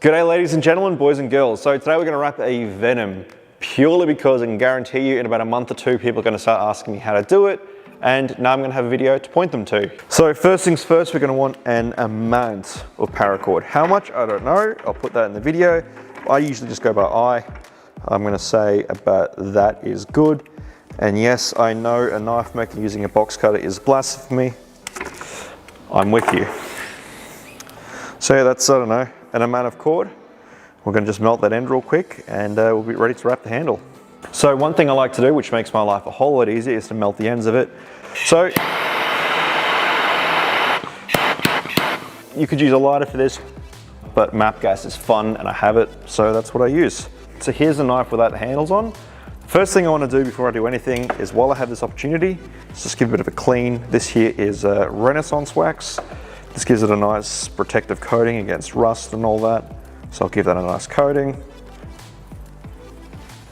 G'day ladies and gentlemen, boys and girls. So today we're going to wrap a VENOM purely because I can guarantee you in about a month or two people are going to start asking me how to do it, and now I'm going to have a video to point them to. So first things first, we're going to want an amount of paracord. How much? I don't know. I'll put that in the video. I usually just go by eye. I'm going to say about that is good. And yes, I know a knife maker using a box cutter is blasphemy. I'm with you. So yeah, that's, I don't know, an amount of cord. We're going to just melt that end real quick and we'll be ready to wrap the handle. So one thing I like to do, which makes my life a whole lot easier, is to melt the ends of it. So you could use a lighter for this, but map gas is fun and I have it, so that's what I use. So here's the knife without the handles on. First thing I want to do before I do anything is, while I have this opportunity, just give it a bit of a clean. This here is Renaissance wax. This gives it a nice protective coating against rust and all that. So I'll give that a nice coating.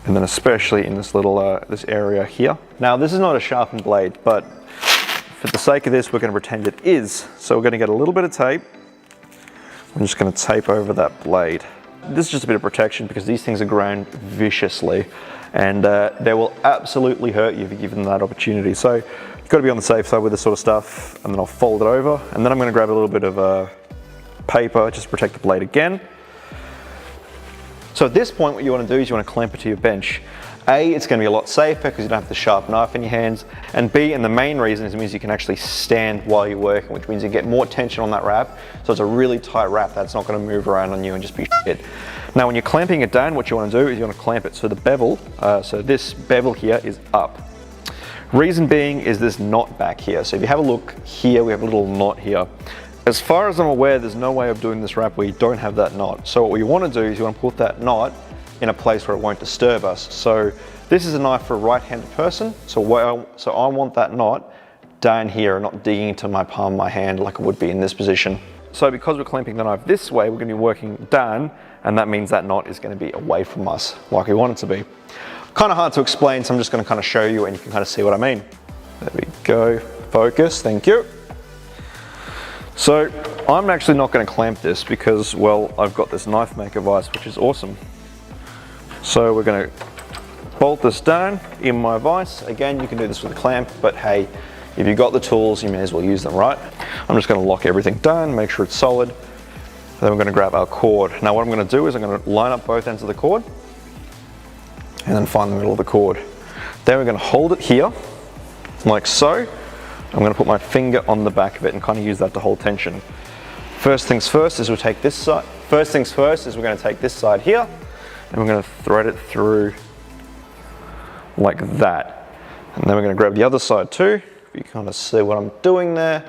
And then especially in this little, this area here. Now this is not a sharpened blade, but for the sake of this, we're going to pretend it is. So we're going to get a little bit of tape. I'm just going to tape over that blade. This is just a bit of protection because these things are ground viciously and they will absolutely hurt you if you give them that opportunity. So you've got to be on the safe side with this sort of stuff, and then I'll fold it over, and then I'm going to grab a little bit of paper just to protect the blade again. So at this point, what you want to do is you want to clamp it to your bench. A, it's going to be a lot safer because you don't have the sharp knife in your hands, and B, and the main reason is it means you can actually stand while you're working, which means you get more tension on that wrap, so it's a really tight wrap that's not going to move around on you and just be shit. Now when you're clamping it down, what you want to do is you want to clamp it so the bevel, so this bevel here is up. Reason being is this knot back here. So if you have a look here, we have a little knot here. As far as I'm aware, there's no way of doing this wrap where you don't have that knot. So what you want to do is you want to put that knot in a place where it won't disturb us. So this is a knife for a right-handed person. So I want that knot down here and not digging into my palm of my hand like it would be in this position. So because we're clamping the knife this way, we're going to be working down, and that means that knot is going to be away from us like we want it to be. Kind of hard to explain, so I'm just going to kind of show you and you can kind of see what I mean. There we go. Focus. Thank you. So I'm actually not going to clamp this because, well, I've got this knife maker vise, which is awesome. So we're going to bolt this down in my vise. Again, you can do this with a clamp, but hey, if you've got the tools, you may as well use them, right? I'm just going to lock everything down, make sure it's solid. Then we're going to grab our cord. Now what I'm going to do is I'm going to line up both ends of the cord and then find the middle of the cord. Then we're going to hold it here, like so. I'm going to put my finger on the back of it and kind of use that to hold tension. First things first is we'll take this side. First things first is we're going to take this side here and we're going to thread it through like that. And then we're going to grab the other side too. You can kind of see what I'm doing there.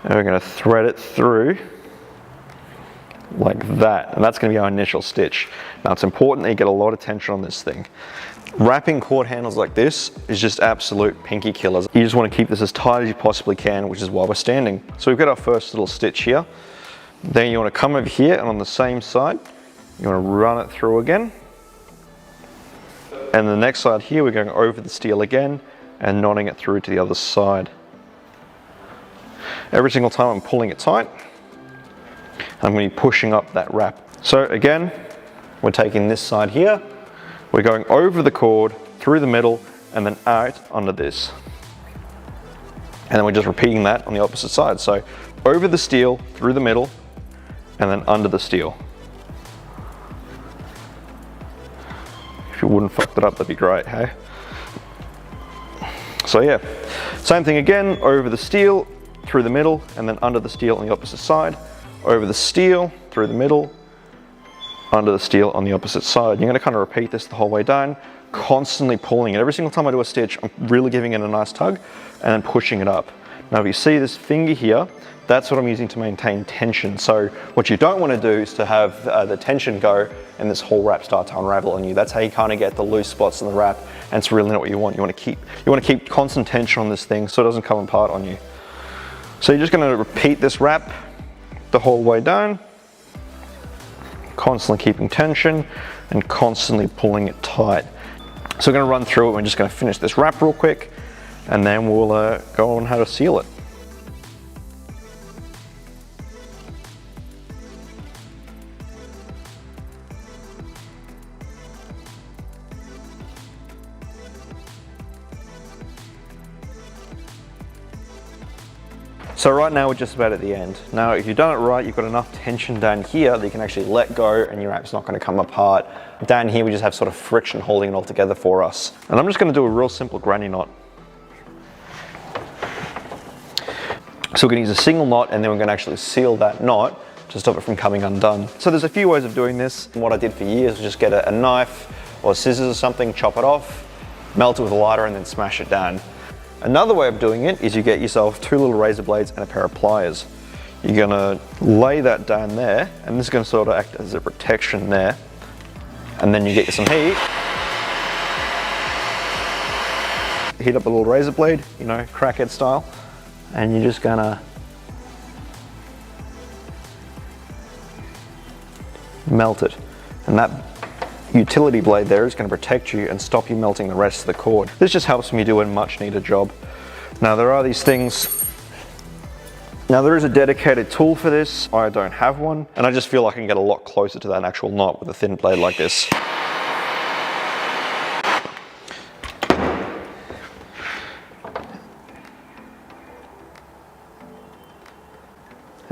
And we're going to thread it through like that. And that's going to be our initial stitch. Now it's important that you get a lot of tension on this thing. Wrapping cord handles like this is just absolute pinky killers. You just want to keep this as tight as you possibly can, which is why we're standing. So we've got our first little stitch here. Then you want to come over here and on the same side, you want to run it through again. And the next side here, we're going over the steel again and knotting it through to the other side. Every single time I'm pulling it tight, I'm going to be pushing up that wrap. So again, we're taking this side here, we're going over the cord, through the middle, and then out under this. And then we're just repeating that on the opposite side. So over the steel, through the middle, and then under the steel. If you wouldn't fuck that up, that'd be great, hey? So yeah, same thing again, over the steel, through the middle, and then under the steel on the opposite side. Over the steel, through the middle, under the steel on the opposite side. You're going to kind of repeat this the whole way down, constantly pulling it. Every single time I do a stitch, I'm really giving it a nice tug and then pushing it up. Now if you see this finger here, that's what I'm using to maintain tension. So what you don't want to do is to have the tension go and this whole wrap start to unravel on you. That's how you kind of get the loose spots in the wrap, and it's really not what you want. You want to keep constant tension on this thing so it doesn't come apart on you. So you're just going to repeat this wrap the whole way down, constantly keeping tension and constantly pulling it tight. So we're going to run through it. We're just going to finish this wrap real quick and then we'll go on how to seal it. So right now we're just about at the end. Now if you've done it right, you've got enough tension down here that you can actually let go and your wrap's not going to come apart. Down here we just have sort of friction holding it all together for us. And I'm just going to do a real simple granny knot. So we're going to use a single knot and then we're going to actually seal that knot to stop it from coming undone. So there's a few ways of doing this. What I did for years was just get a knife or scissors or something, chop it off, melt it with a lighter and then smash it down. Another way of doing it is you get yourself 2 little razor blades and a pair of pliers. You're gonna lay that down there, and this is gonna sort of act as a protection there. And then you get you some heat. Heat up a little razor blade, you know, crackhead style. And you're just gonna melt it. And that utility blade there is going to protect you and stop you melting the rest of the cord. This just helps me do a much needed job. Now there are these things. Now there is a dedicated tool for this. I don't have one, and I just feel like I can get a lot closer to that actual knot with a thin blade like this.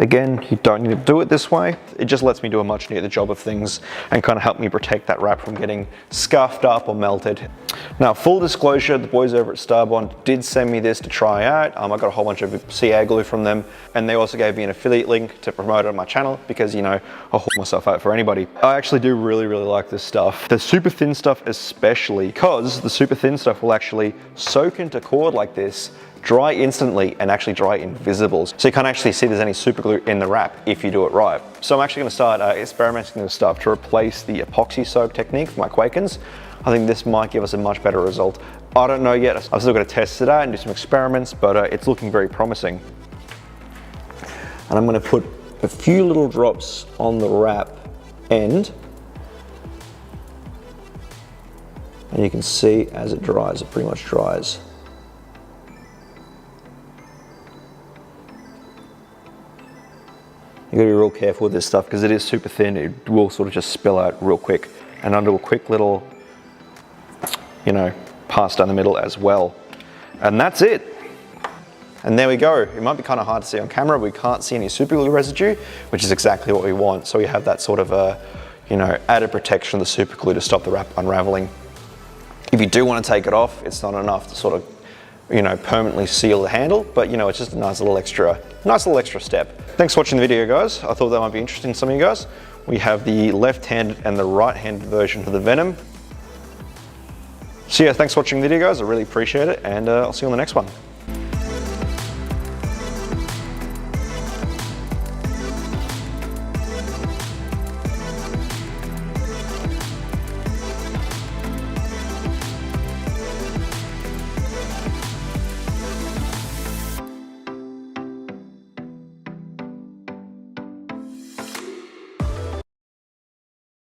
Again, you don't need to do it this way. It just lets me do a much neater job of things and kind of help me protect that wrap from getting scuffed up or melted. Now, full disclosure, the boys over at Starbond did send me this to try out. I got a whole bunch of CA glue from them, and they also gave me an affiliate link to promote it on my channel because, you know, I'll hook myself out for anybody. I actually do really like this stuff. The super thin stuff especially, because the super thin stuff will actually soak into cord like this, dry instantly, and actually dry invisible. So you can't actually see there's any super glue in the wrap if you do it right. So I'm actually going to start experimenting with stuff to replace the epoxy soak technique for my Quakens. I think this might give us a much better result. I don't know yet. I've still got to test it out and do some experiments, but it's looking very promising. And I'm going to put a few little drops on the wrap end. And you can see as it dries, it pretty much dries. You gotta be real careful with this stuff because it is super thin. It will sort of just spill out real quick, and I'll do a quick little, you know, pass down the middle as well. And that's it. And there we go. It might be kind of hard to see on camera, but we can't see any super glue residue, which is exactly what we want. So we have that sort of you know, added protection of the super glue to stop the wrap unraveling. If you do want to take it off, it's not enough to sort of, you know, permanently seal the handle, but you know, it's just a nice little extra step. Thanks for watching the video, guys. I thought that might be interesting to some of you guys. We have the left-handed and the right-handed version of the VENOM. So yeah, thanks for watching the video, guys. I really appreciate it, and I'll see you on the next one.